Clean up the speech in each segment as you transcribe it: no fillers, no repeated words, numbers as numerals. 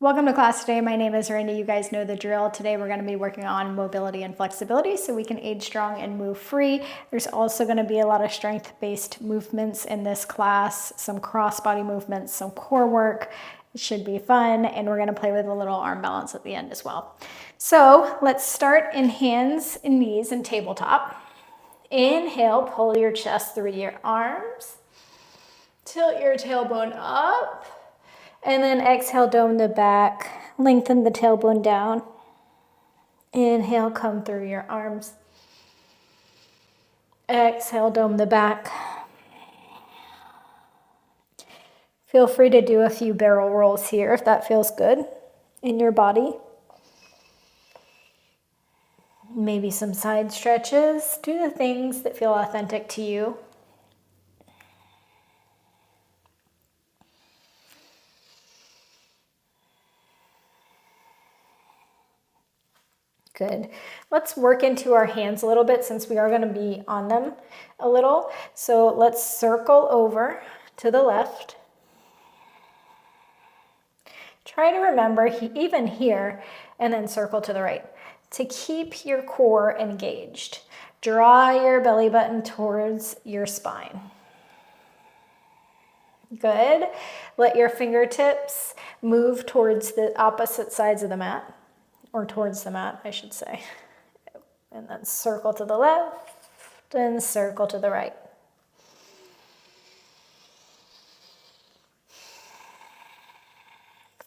Welcome to class today. My name is Randy. You guys know the drill. Today we're going to be working on mobility and flexibility so we can age strong and move free. There's also going to be a lot of strength-based movements in this class, some cross-body movements, some core work. It should be fun, and we're going to play with a little arm balance at the end as well. So let's start in hands and knees and tabletop. Inhale, pull your chest through your arms. Tilt your tailbone up. And then exhale, dome the back, lengthen the tailbone down. Inhale, come through your arms. Exhale, dome the back. Feel free to do a few barrel rolls here if that feels good in your body. Maybe some side stretches. Do the things that feel authentic to you. Good. Let's work into our hands a little bit since we are going to be on them a little. So let's circle over to the left. Try to remember even here and then circle to the right to keep your core engaged. Draw your belly button towards your spine. Good. Let your fingertips move towards the opposite sides of the mat. Or towards the mat, I should say. And then circle to the left and circle to the right.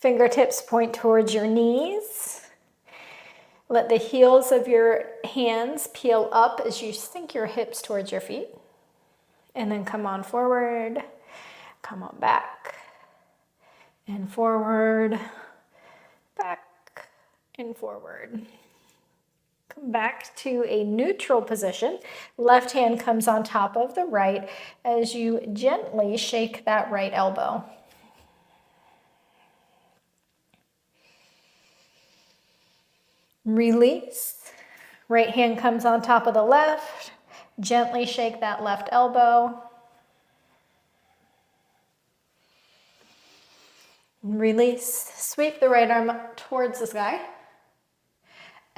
Fingertips point towards your knees. Let the heels of your hands peel up as you sink your hips towards your feet. And then come on forward, come on back, and forward, back, and forward. Come back to a neutral position. Left hand comes on top of the right as you gently shake that right elbow. Release. Right hand comes on top of the left. Gently shake that left elbow. Release. Sweep the right arm up towards the sky.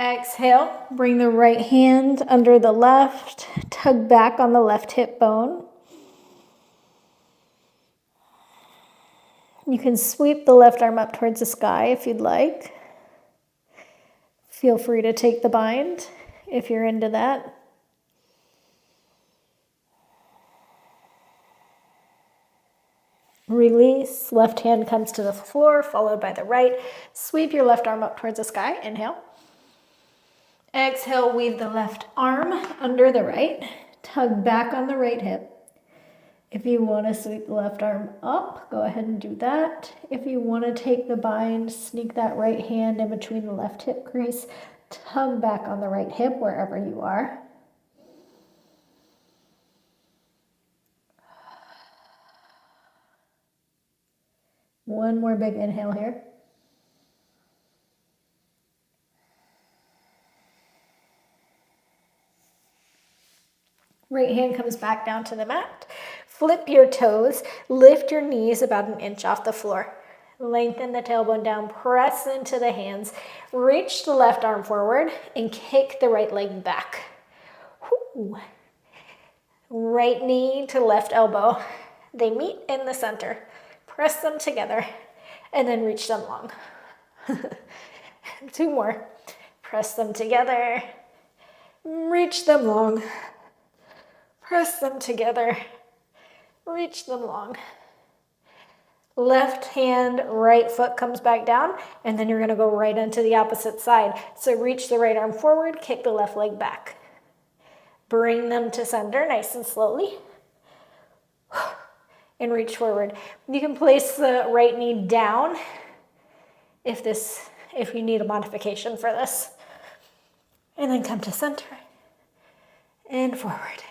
Exhale, bring the right hand under the left, tug back on the left hip bone. You can sweep the left arm up towards the sky if you'd like. Feel free to take the bind if you're into that. Release, left hand comes to the floor, followed by the right. Sweep your left arm up towards the sky, inhale. Exhale, weave the left arm under the right. Tug back on the right hip. If you want to sweep the left arm up, go ahead and do that. If you want to take the bind, sneak that right hand in between the left hip crease. Tug back on the right hip wherever you are. One more big inhale here. Right hand comes back down to the mat. Flip your toes. Lift your knees about an inch off the floor. Lengthen the tailbone down. Press into the hands. Reach the left arm forward and kick the right leg back. Woo. Right knee to left elbow. They meet in the center. Press them together and then reach them long. 2 more. Press them together. Reach them long. Press them together, reach them long. Left hand, right foot comes back down, and then you're gonna go right into the opposite side. So reach the right arm forward, kick the left leg back. Bring them to center nice and slowly. And reach forward. You can place the right knee down if you need a modification for this. And then come to center and forward.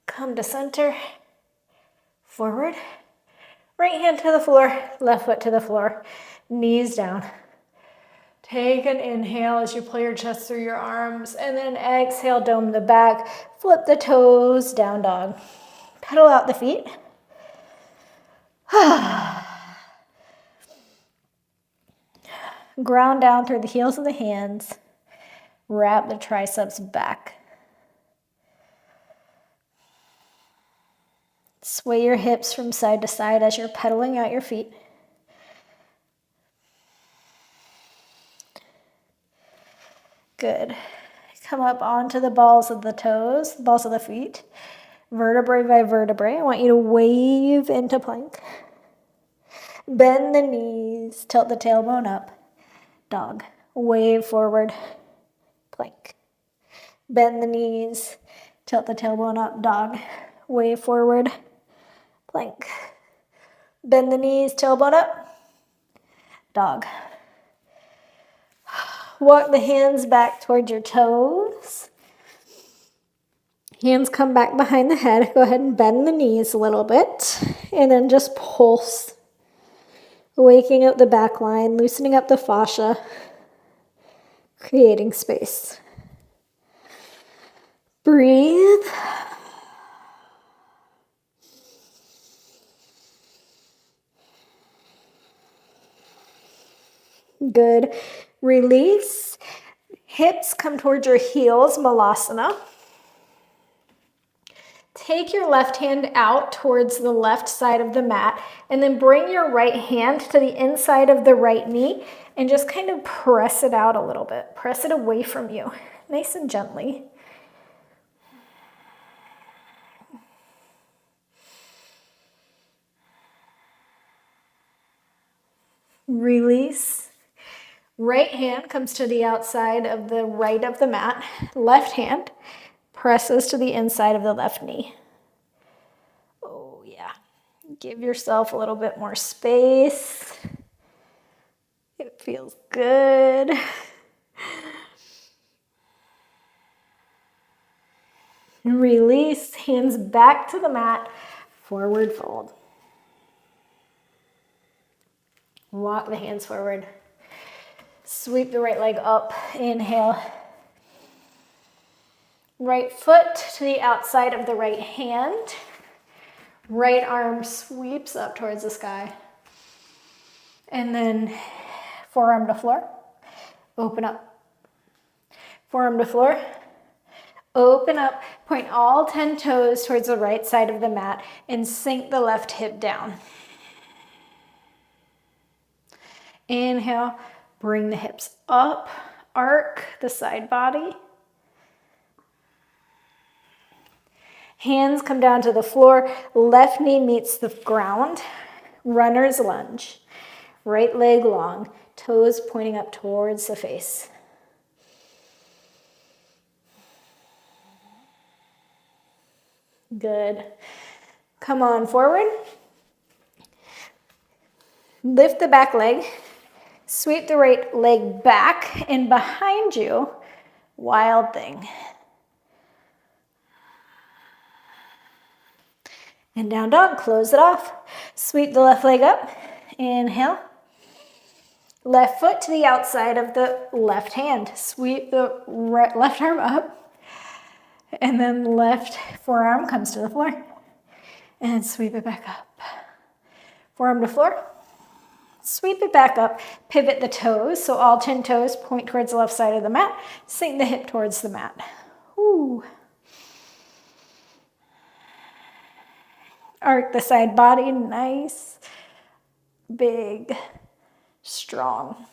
Come to center, forward, right hand to the floor, left foot to the floor, knees down. Take an inhale as you pull your chest through your arms, and then exhale, dome the back, flip the toes, down dog. Pedal out the feet. Ground down through the heels of the hands. Wrap the triceps back. Sway your hips from side to side as you're pedaling out your feet. Good. Come up onto the balls of the toes, balls of the feet, vertebrae by vertebrae. I want you to wave into plank. Bend the knees, tilt the tailbone up. Dog. Wave forward, plank. Bend the knees, tilt the tailbone up, dog. Wave forward, plank. Bend the knees, tailbone up, dog. Walk the hands back towards your toes. Hands come back behind the head. Go ahead and bend the knees a little bit. And then just pulse. Waking up the back line, loosening up the fascia, creating space. Breathe. Good. Release. Hips come towards your heels, Malasana. Take your left hand out towards the left side of the mat and then bring your right hand to the inside of the right knee and just kind of press it out a little bit. Press it away from you, nice and gently. Release. Right hand comes to the outside of the right of the mat. Left hand presses to the inside of the left knee. Oh yeah. Give yourself a little bit more space. It feels good. Release, hands back to the mat, forward fold. Walk the hands forward. Sweep the right leg up, inhale. Right foot to the outside of the right hand. Right arm sweeps up towards the sky. And then forearm to floor, open up. Forearm to floor, open up. Point all 10 toes towards the right side of the mat and sink the left hip down. Inhale, bring the hips up, arc the side body. Hands come down to the floor, left knee meets the ground, runner's lunge. Right leg long, toes pointing up towards the face. Good. Come on forward. Lift the back leg. Sweep the right leg back and behind you, wild thing. And down dog, close it off. Sweep the left leg up. Inhale. Left foot to the outside of the left hand. Sweep the left arm up. And then left forearm comes to the floor. And sweep it back up. Forearm to floor. Sweep it back up. Pivot the toes. So all 10 toes point towards the left side of the mat. Sink the hip towards the mat. Ooh. Arc the side body. Nice. Big. Strong.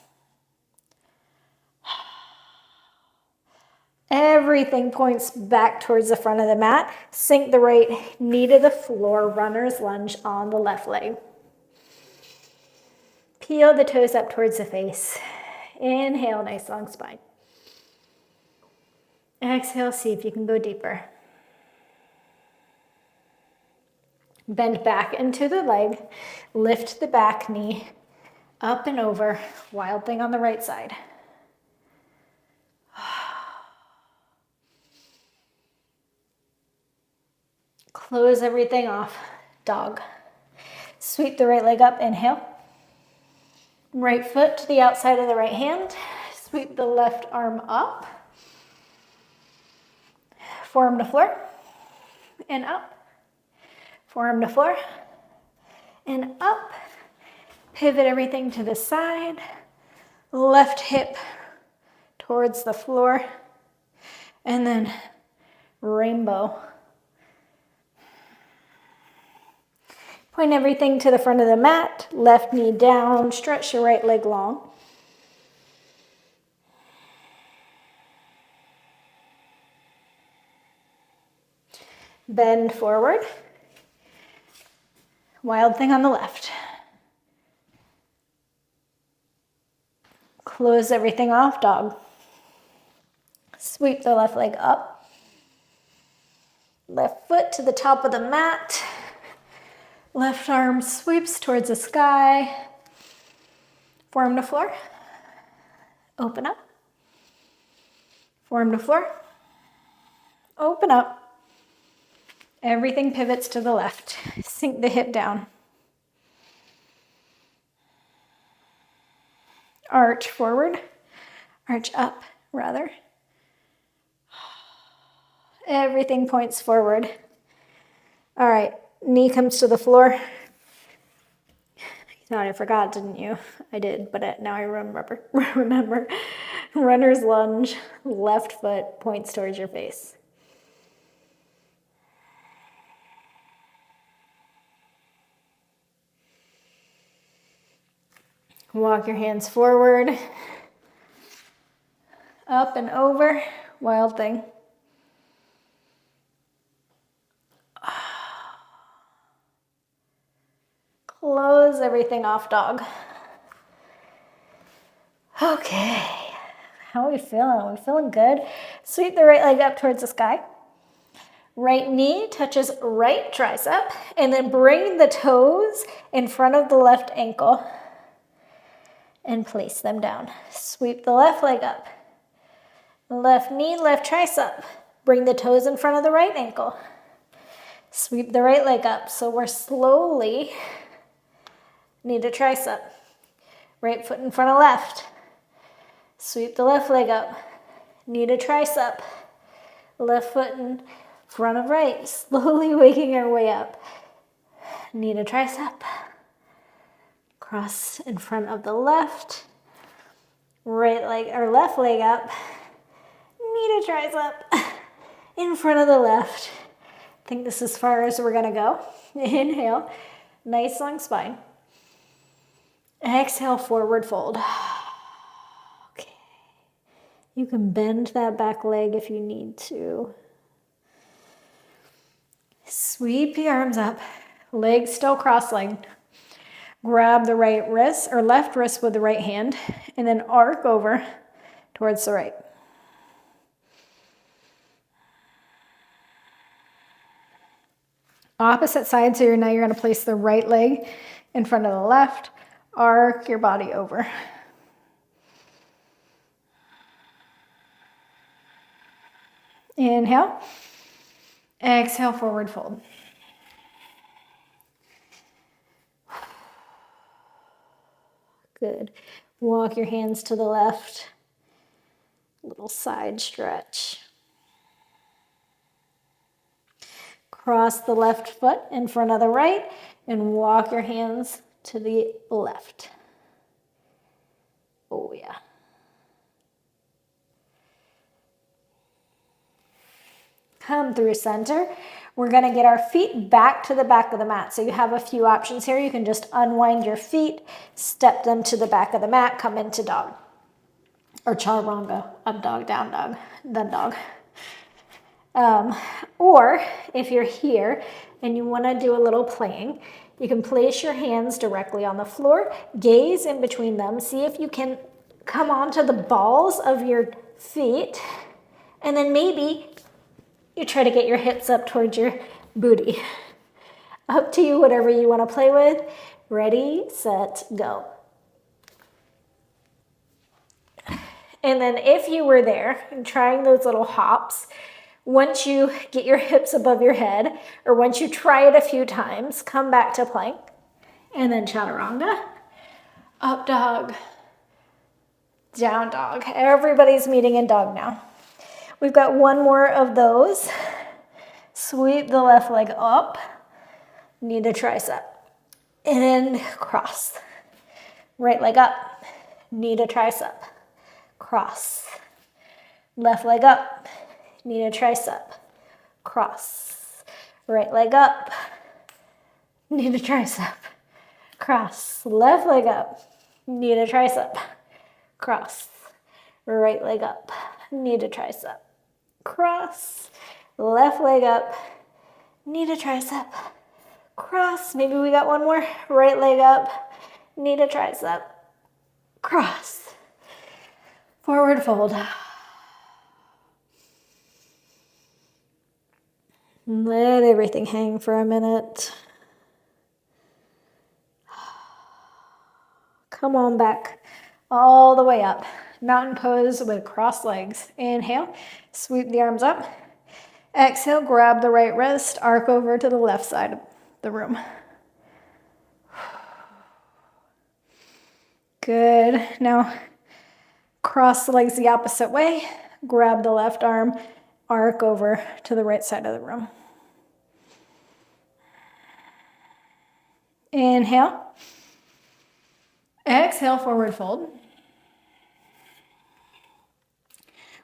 Everything points back towards the front of the mat. Sink the right knee to the floor. Runner's lunge on the left leg. Peel the toes up towards the face. Inhale, nice long spine. Exhale, see if you can go deeper. Bend back into the leg. Lift the back knee. Up and over. Wild thing on the right side. Close everything off. Dog. Sweep the right leg up. Inhale. Right foot to the outside of the right hand. Sweep the left arm up. Forearm to floor. And up. Forearm to floor. And up. Pivot everything to the side. left hip towards the floor, and then rainbow. Point everything to the front of the mat, left knee down, stretch your right leg long. Bend forward. Wild thing on the left. Close everything off, dog. Sweep the left leg up. Left foot to the top of the mat. Left arm sweeps towards the sky. Forearm to floor. Open up. Forearm to floor. Open up. Everything pivots to the left. Sink the hip down. Arch forward. Arch up, rather. Everything points forward. All right, knee comes to the floor. You thought I forgot, didn't you? I did, but now I remember. Remember. Runner's lunge, left foot points towards your face. Walk your hands forward, up and over, wild thing. Close everything off, dog. Okay, how are we feeling? Are we feeling good? Sweep the right leg up towards the sky. Right knee touches right tricep, and then bring the toes in front of the left ankle and place them down. Sweep the left leg up. Left knee, left tricep. Bring the toes in front of the right ankle. Sweep the right leg up. So we're slowly knee to tricep. Right foot in front of left. Sweep the left leg up. Knee to tricep. Left foot in front of right. Slowly waking our way up. Knee to tricep. Cross in front of the left. Right leg or left leg up. Knee to tricep. In front of the left. I think this is as far as we're gonna go. Inhale. Nice long spine. Exhale, forward fold. Okay. You can bend that back leg if you need to. Sweep the arms up. Legs still cross-legged. Grab the right wrist or left wrist with the right hand and then arc over towards the right. Opposite side, so now you're going to place the right leg in front of the left. Arc your body over. Inhale. Exhale, forward fold. Good. Walk your hands to the left. Little side stretch. Cross the left foot in front of the right and walk your hands to the left. Oh yeah. Come through center. We're gonna get our feet back to the back of the mat. So you have a few options here. You can just unwind your feet, step them to the back of the mat, come into dog. Or chaturanga, up dog, down dog, then dog. Or if you're here and you wanna do a little playing, you can place your hands directly on the floor, gaze in between them, see if you can come onto the balls of your feet, and then maybe you try to get your hips up towards your booty. Up to you, whatever you want to play with. Ready, set, go. And then if you were there and trying those little hops, once you get your hips above your head, or once you try it a few times, come back to plank. And then chaturanga, up dog, down dog. Everybody's meeting in dog now. We've got one more of those. Sweep the left leg up, knee to tricep, and cross. Right leg up, knee to tricep, cross. Left leg up, knee to tricep, cross. Right leg up, knee to tricep, cross. Left leg up, knee to tricep, cross. Right leg up, knee to tricep, cross. Left leg up, knee to tricep, cross. Maybe we got one more. Right leg up, knee to tricep, cross. Forward fold. Let everything hang for a minute. Come on back all the way up. Mountain pose with crossed legs. Inhale, sweep the arms up. Exhale, grab the right wrist, arc over to the left side of the room. Good. Now, cross the legs the opposite way. Grab the left arm, arc over to the right side of the room. Inhale. Exhale, forward fold.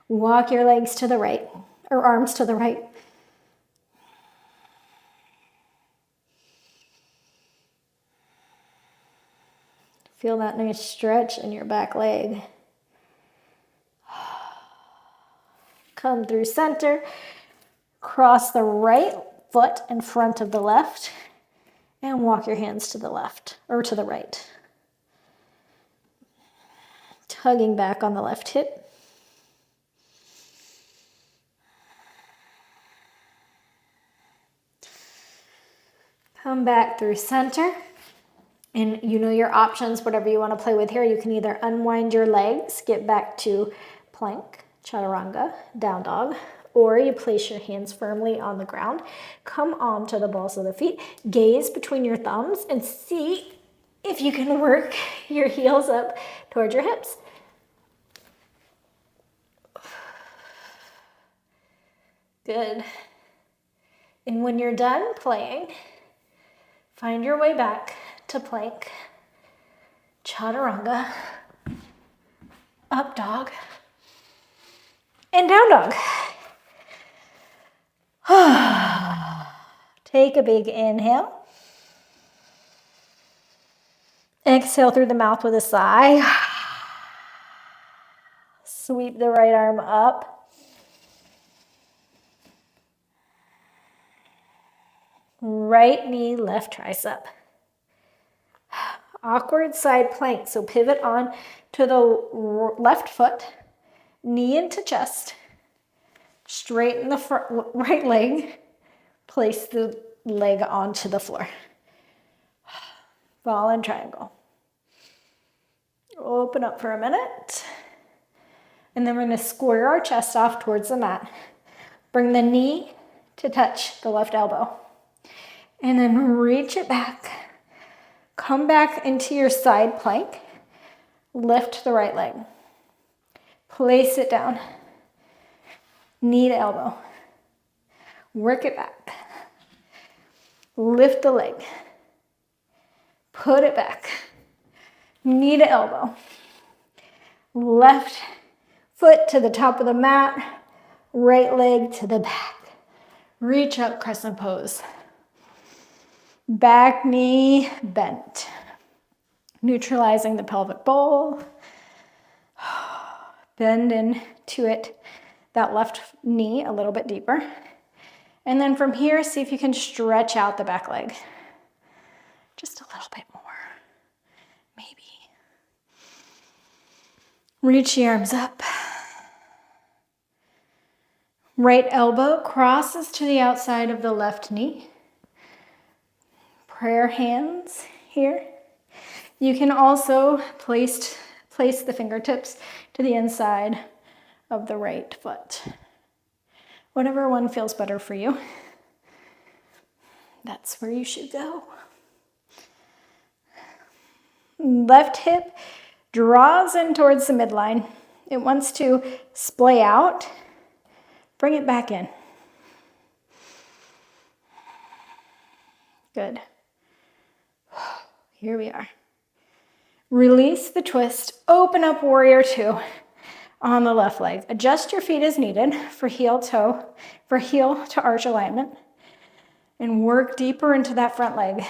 Walk your legs to the right, or arms to the right. Feel that nice stretch in your back leg. Come through center. Cross the right foot in front of the left and walk your hands to the left or to the right. Tugging back on the left hip. Come back through center. And you know your options, whatever you want to play with here. You can either unwind your legs, get back to plank, chaturanga, down dog, or you place your hands firmly on the ground. Come onto the balls of the feet, gaze between your thumbs, and see if you can work your heels up towards your hips. Good. And when you're done playing, find your way back to plank, chaturanga, up dog, and down dog. Take a big inhale. Exhale through the mouth with a sigh. Sweep the right arm up. Right knee, left tricep. Awkward side plank, so pivot on to the left foot, knee into chest, straighten the right leg, place the leg onto the floor. Ball and triangle. Open up for a minute, and then we're going to square our chest off towards the mat. Bring the knee to touch the left elbow, and then reach it back. Come back into your side plank. Lift the right leg. Place it down. Knee to elbow. Work it back. Lift the leg. Put it back. Knee to elbow. Left foot to the top of the mat. Right leg to the back. Reach up, crescent pose. Back knee bent. Neutralizing the pelvic bowl. Bend into it, that left knee a little bit deeper. And then from here, see if you can stretch out the back leg. Just a little bit more, maybe. Reach the arms up. Right elbow crosses to the outside of the left knee. Prayer hands here. You can also place the fingertips to the inside of the right foot. Whatever one feels better for you, that's where you should go. Left hip draws in towards the midline. It wants to splay out. Bring it back in. Good. Here we are. Release the twist, open up warrior two on the left leg. Adjust your feet as needed for heel to arch alignment, and work deeper into that front leg.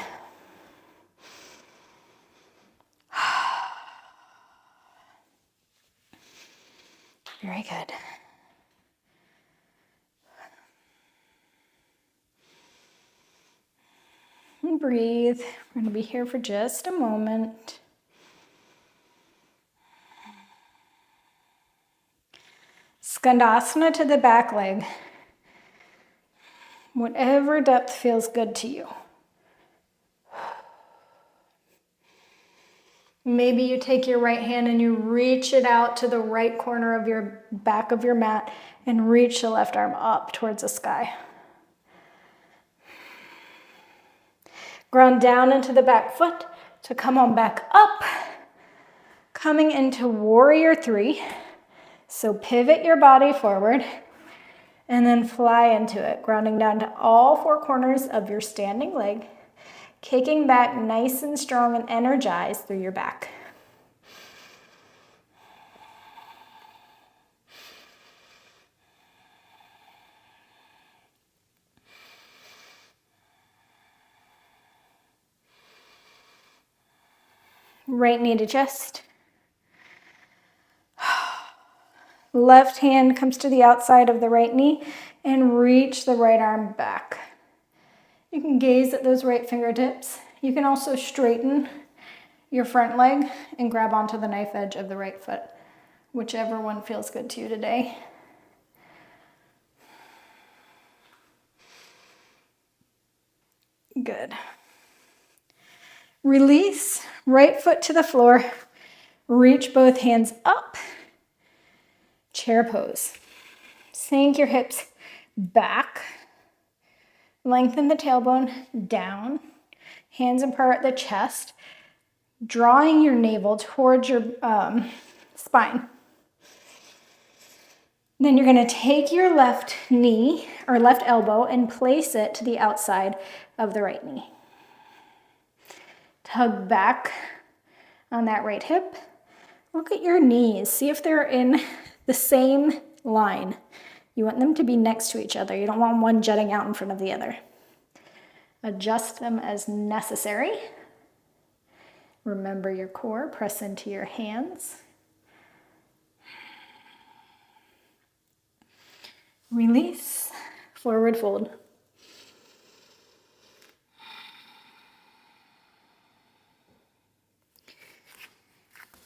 Very good. And breathe. We're going to be here for just a moment. Skandasana to the back leg. Whatever depth feels good to you. Maybe you take your right hand and you reach it out to the right corner of your back of your mat and reach the left arm up towards the sky. Ground down into the back foot to come on back up. Coming into warrior three. So pivot your body forward and then fly into it, grounding down to all four corners of your standing leg, kicking back nice and strong and energized through your back. Right knee to chest. Left hand comes to the outside of the right knee and reach the right arm back. You can gaze at those right fingertips. You can also straighten your front leg and grab onto the knife edge of the right foot, whichever one feels good to you today. Good. Release, right foot to the floor. Reach both hands up. Chair pose. Sink your hips back. Lengthen the tailbone down. Hands in prayer at the chest. Drawing your navel towards your spine. Then you're going to take your left knee or left elbow and place it to the outside of the right knee. Tug back on that right hip. Look at your knees. See if they're in the same line. You want them to be next to each other. You don't want one jutting out in front of the other. Adjust them as necessary. Remember your core. Press into your hands. Release. Forward fold.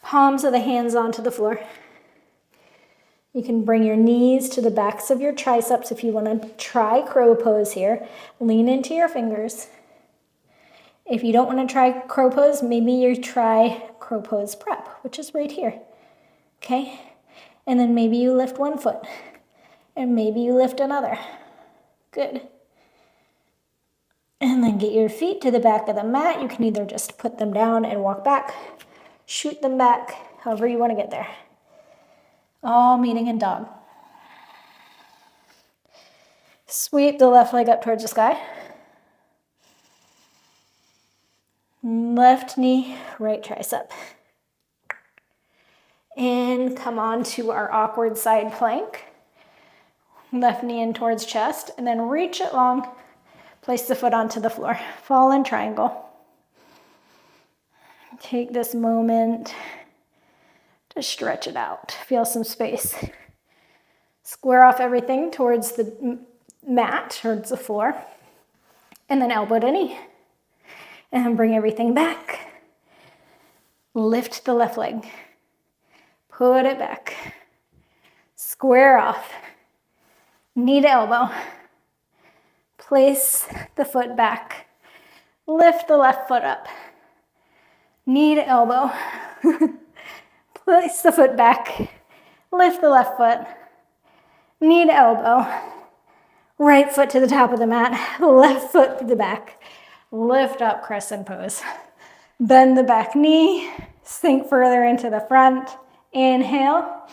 Palms of the hands onto the floor. You can bring your knees to the backs of your triceps if you want to try crow pose here. Lean into your fingers. If you don't want to try crow pose, maybe you try crow pose prep, which is right here. Okay? And then maybe you lift one foot. And maybe you lift another. Good. And then get your feet to the back of the mat. You can either just put them down and walk back. Shoot them back, however you want to get there. All meeting in dog. Sweep the left leg up towards the sky. Left knee, right tricep. And come on to our awkward side plank. Left knee in towards chest, and then reach it long. Place the foot onto the floor. Fall in triangle. Take this moment to stretch it out. Feel some space. Square off everything towards the mat, towards the floor. And then elbow to knee. And then bring everything back. Lift the left leg. Put it back. Square off. Knee to elbow. Place the foot back. Lift the left foot up. Knee to elbow. Place the foot back. Lift the left foot. Knee to elbow. Right foot to the top of the mat. Left foot to the back. Lift up, crescent pose. Bend the back knee. Sink further into the front. Inhale.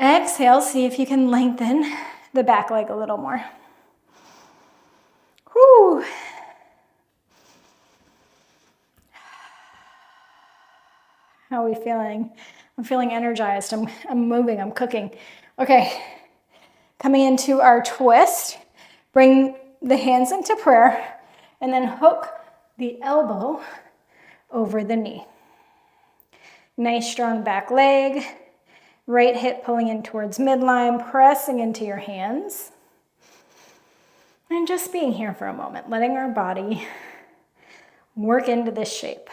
Exhale. See if you can lengthen the back leg a little more. Whew. How are we feeling? I'm feeling energized. I'm moving, I'm cooking. Okay, coming into our twist. Bring the hands into prayer and then hook the elbow over the knee. Nice strong back leg. Right hip pulling in towards midline, pressing into your hands. And just being here for a moment, letting our body work into this shape.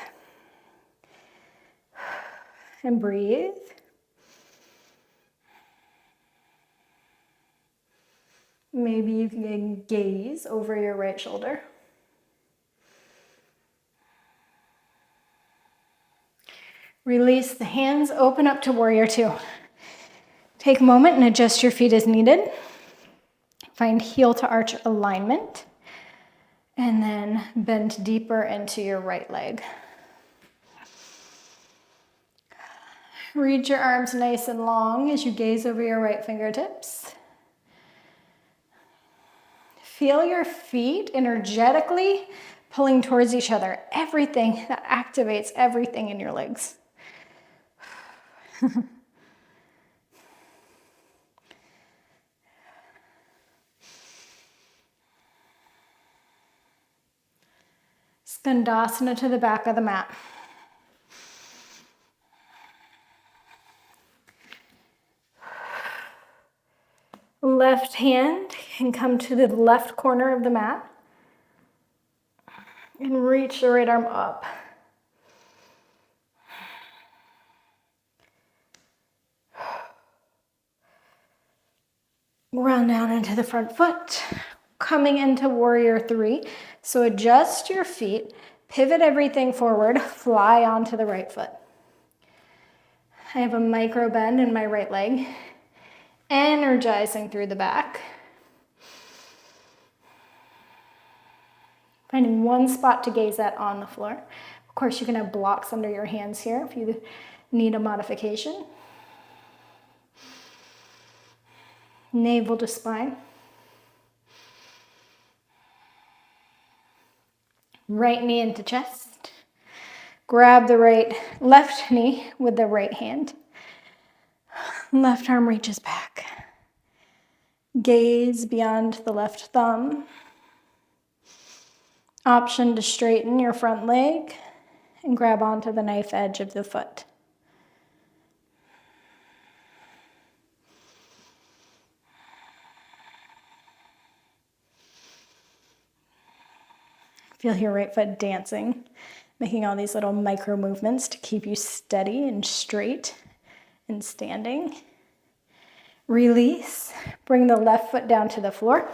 And breathe. Maybe you can gaze over your right shoulder. Release the hands, open up to warrior two. Take a moment and adjust your feet as needed. Find heel to arch alignment. And then bend deeper into your right leg. Reach your arms nice and long as you gaze over your right fingertips. Feel your feet energetically pulling towards each other. Everything that activates everything in your legs. Skandasana to the back of the mat. Left hand can come to the left corner of the mat and reach the right arm up. Round down into the front foot, coming into warrior three. So adjust your feet, pivot everything forward, fly onto the right foot. I have a micro bend in my right leg, energizing through the back. Finding one spot to gaze at on the floor. Of course, you can have blocks under your hands here if you need a modification. Navel to spine. Right knee into chest. Grab the left knee with the right hand. Left arm reaches back. Gaze beyond the left thumb. Option to straighten your front leg and grab onto the knife edge of the foot. Feel your right foot dancing, making all these little micro movements to keep you steady and straight and standing. Release. Bring the left foot down to the floor.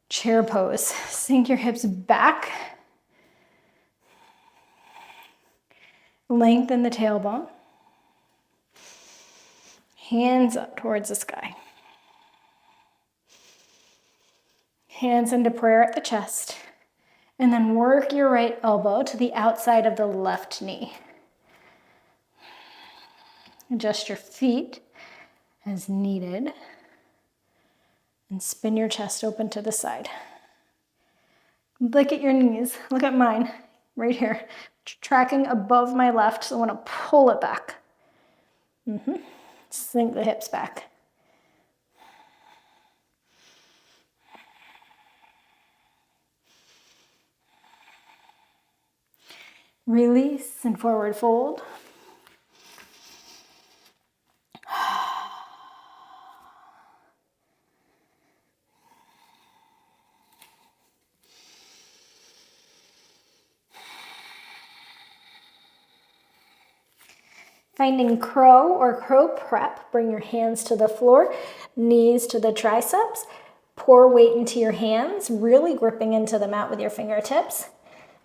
Chair pose. Sink your hips back. Lengthen the tailbone. Hands up towards the sky. Hands into prayer at the chest. And then work your right elbow to the outside of the left knee. Adjust your feet as needed. And spin your chest open to the side. Look at your knees. Look at mine right here. Tracking above my left, so I want to pull it back. Sink the hips back. Release and forward fold. Finding crow or crow prep, bring your hands to the floor, knees to the triceps. Pour weight into your hands, really gripping into the mat with your fingertips.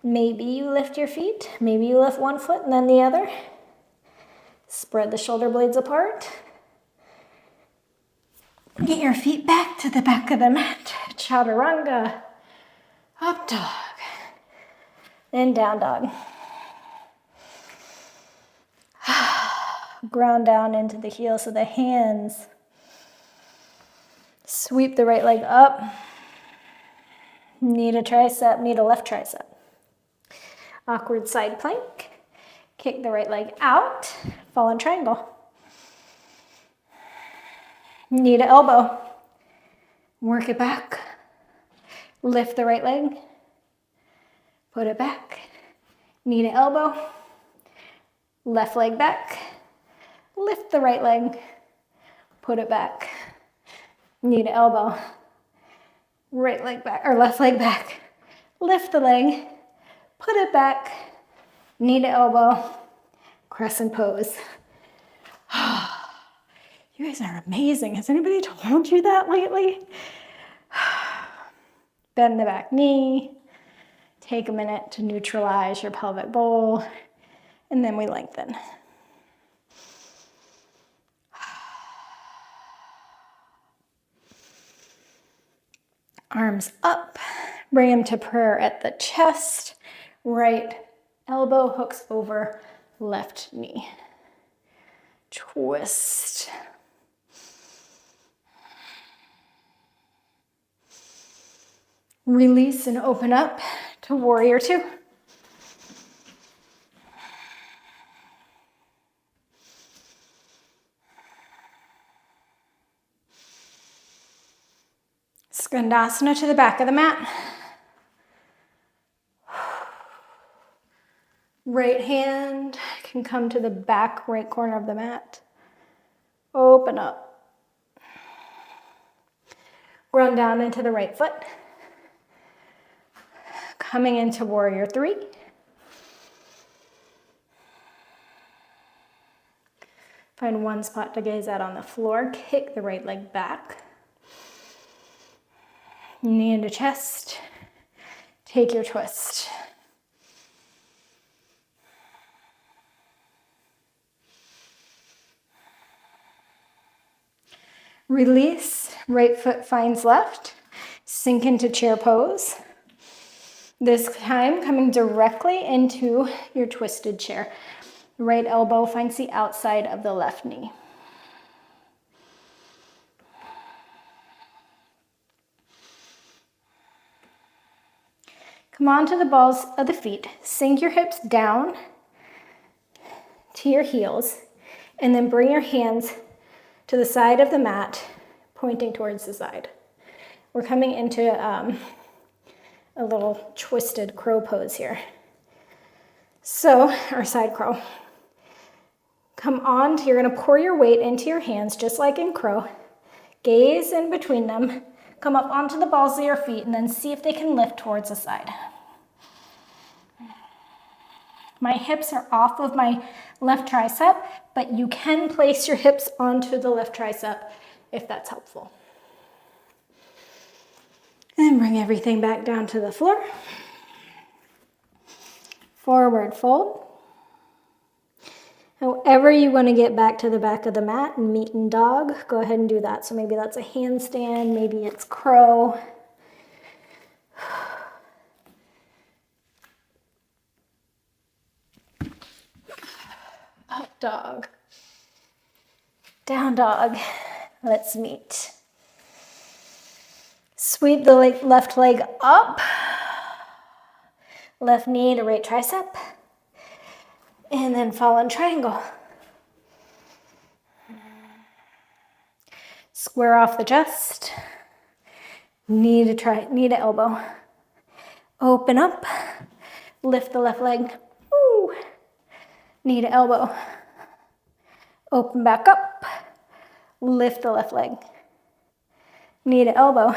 Maybe you lift your feet, maybe you lift one foot and then the other. Spread the shoulder blades apart. Get your feet back to the back of the mat. Chaturanga. Up dog. And down dog. Ground down into the heels of the hands. Sweep the right leg up. Knee to tricep, knee to left tricep. Awkward side plank. Kick the right leg out, fallen triangle. Knee to elbow. Work it back. Lift the right leg. Put it back. Knee to elbow. Left leg back. Lift the right leg. Put it back. Knee to elbow. Right leg back, or left leg back. Lift the leg. Put it back. Knee to elbow. Crescent pose. You guys are amazing. Has anybody told you that lately? Bend the back knee. Take a minute to neutralize your pelvic bowl. And then we lengthen. Arms up. Bring them to prayer at the chest. Right elbow hooks over left knee. Twist. Release and open up to warrior two. Skandasana to the back of the mat. Right hand can come to the back right corner of the mat. Open up. Run down into the right foot. Coming into warrior three. Find one spot to gaze at on the floor. Kick the right leg back. Knee into chest. Take your twist. Release, right foot finds left. Sink into chair pose. This time coming directly into your twisted chair. Right elbow finds the outside of the left knee. Come on to the balls of the feet. Sink your hips down to your heels, and then bring your hands to the side of the mat, pointing towards the side. We're coming into a little twisted crow pose here. So, our side crow. Come on, you're gonna pour your weight into your hands, just like in crow. Gaze in between them. Come up onto the balls of your feet and then see if they can lift towards the side. My hips are off of my left tricep, but you can place your hips onto the left tricep if that's helpful. And bring everything back down to the floor. Forward fold. However you want to get back to the back of the mat and meet in dog, go ahead and do that. So maybe that's a handstand, maybe it's crow. Up dog. Down dog. Let's meet. Sweep the left leg up. Left knee to right tricep. And then fallen triangle. Square off the chest. Knee to elbow. Open up. Lift the left leg. Ooh. Knee to elbow. Open back up. Lift the left leg. Knee to elbow.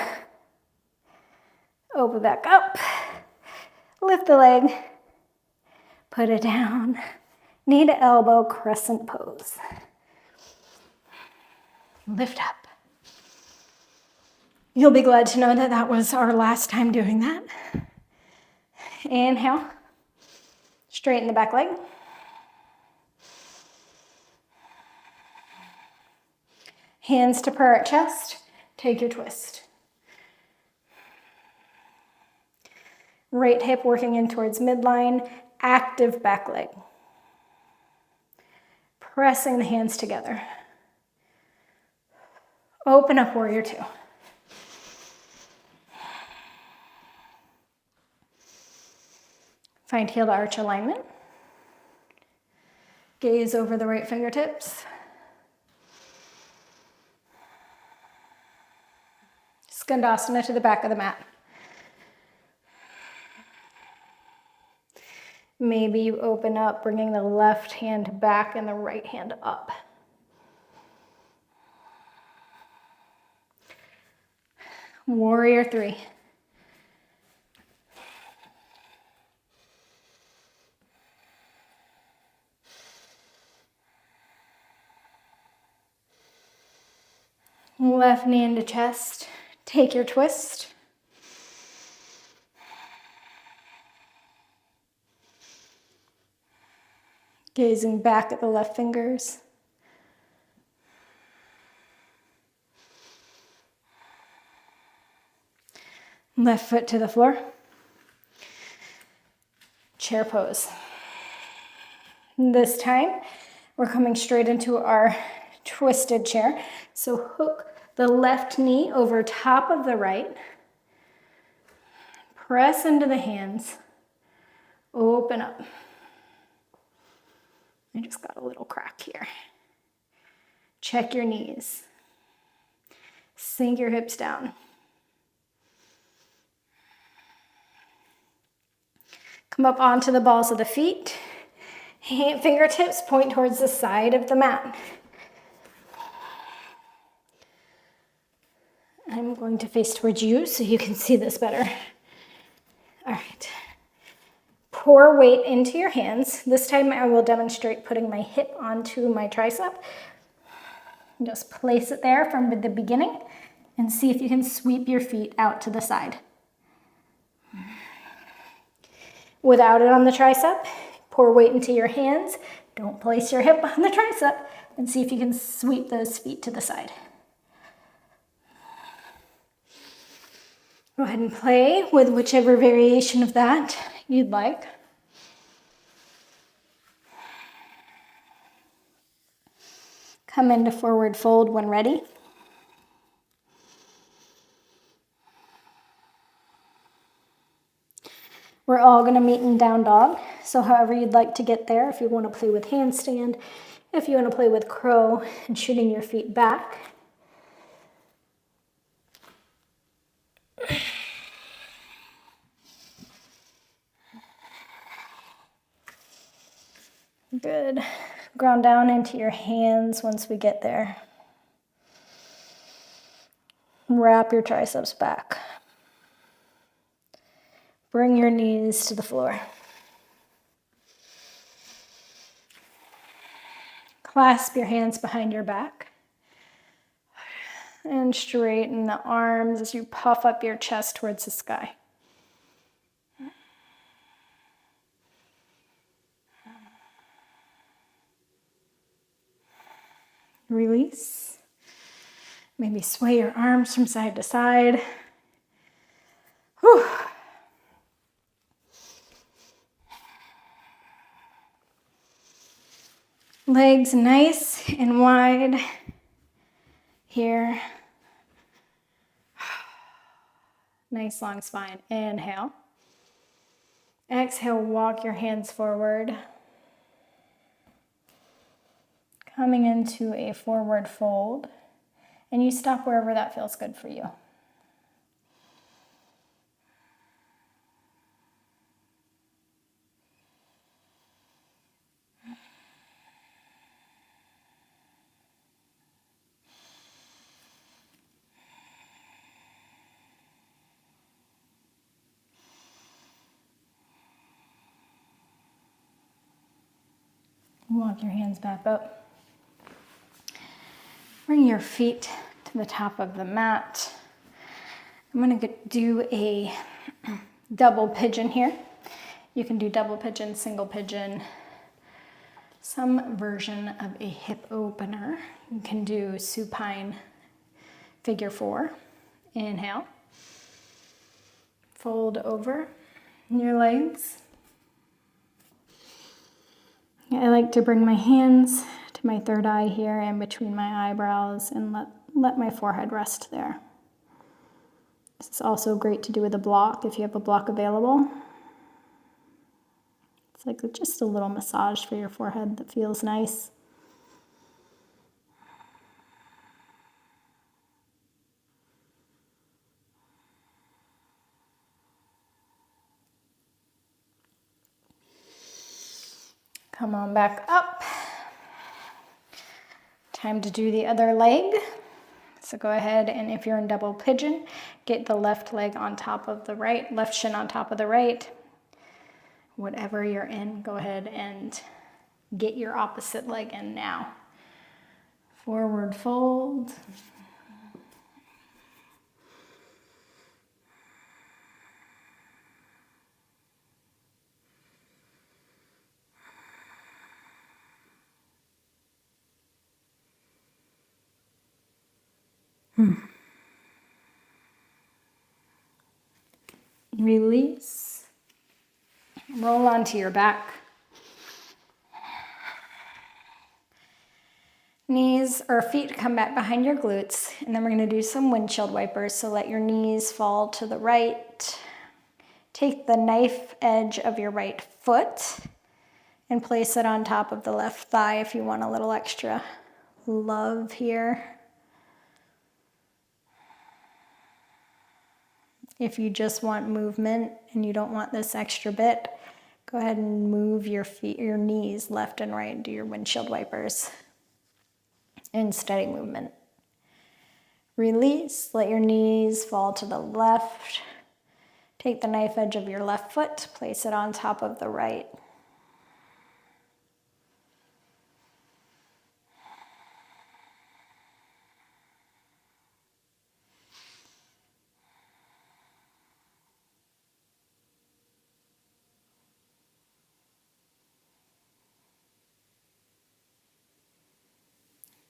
Open back up. Lift the leg. Put it down. Knee to elbow, crescent pose. Lift up. You'll be glad to know that that was our last time doing that. Inhale. Straighten the back leg. Hands to prayer at chest. Take your twist. Right hip working in towards midline. Active back leg. Pressing the hands together. Open up warrior two. Find heel to arch alignment. Gaze over the right fingertips. Skandasana to the back of the mat. Maybe you open up, bringing the left hand back and the right hand up. Warrior 3. Left knee into chest. Take your twist. Gazing back at the left fingers. Left foot to the floor. Chair pose. This time, we're coming straight into our twisted chair. So hook the left knee over top of the right. Press into the hands. Open up. I just got a little crack here. Check your knees. Sink your hips down. Come up onto the balls of the feet. Fingertips point towards the side of the mat. I'm going to face towards you so you can see this better. All right. Pour weight into your hands. This time I will demonstrate putting my hip onto my tricep. Just place it there from the beginning and see if you can sweep your feet out to the side. Without it on the tricep, pour weight into your hands. Don't place your hip on the tricep and see if you can sweep those feet to the side. Go ahead and play with whichever variation of that you'd like. Come into forward fold when ready. We're all going to meet in down dog, so however you'd like to get there, if you want to play with handstand, if you want to play with crow and shooting your feet back. Good. Ground down into your hands once we get there. Wrap your triceps back. Bring your knees to the floor. Clasp your hands behind your back. And straighten the arms as you puff up your chest towards the sky. Release. Maybe sway your arms from side to side. Whew. Legs nice and wide here. Nice long spine. Inhale. Exhale, walk your hands forward. Coming into a forward fold. And you stop wherever that feels good for you. Walk your hands back up. Bring your feet to the top of the mat. I'm going to do a double pigeon here. You can do double pigeon, single pigeon, some version of a hip opener. You can do supine figure 4. Inhale. Fold over your legs. I like to bring my hands to my third eye here and between my eyebrows and let my forehead rest there. This is also great to do with a block if you have a block available. It's like just a little massage for your forehead that feels nice. Come on back up. Time to do the other leg. So go ahead, and if you're in double pigeon, get the left leg on top of the right, left shin on top of the right. Whatever you're in, go ahead and get your opposite leg in now. Forward fold. Release. Roll onto your back. Knees or feet come back behind your glutes, and then we're going to do some windshield wipers. So let your knees fall to the right. Take the knife edge of your right foot and place it on top of the left thigh if you want a little extra love here. If you just want movement and you don't want this extra bit, go ahead and move your feet, your knees left and right, and do your windshield wipers in steady movement. Release, let your knees fall to the left. Take the knife edge of your left foot, place it on top of the right.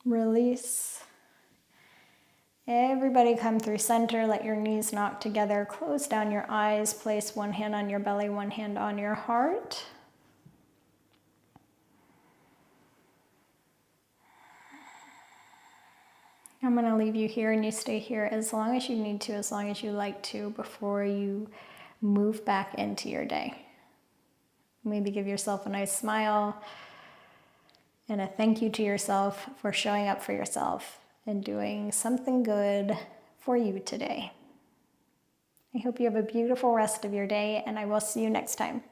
Release. Everybody come through center, let your knees knock together, close down your eyes, place one hand on your belly, one hand on your heart. I'm going to leave you here, and you stay here as long as you need to, as long as you like to, before you move back into your day. Maybe give yourself a nice smile and a thank you to yourself for showing up for yourself and doing something good for you today. I hope you have a beautiful rest of your day, and I will see you next time.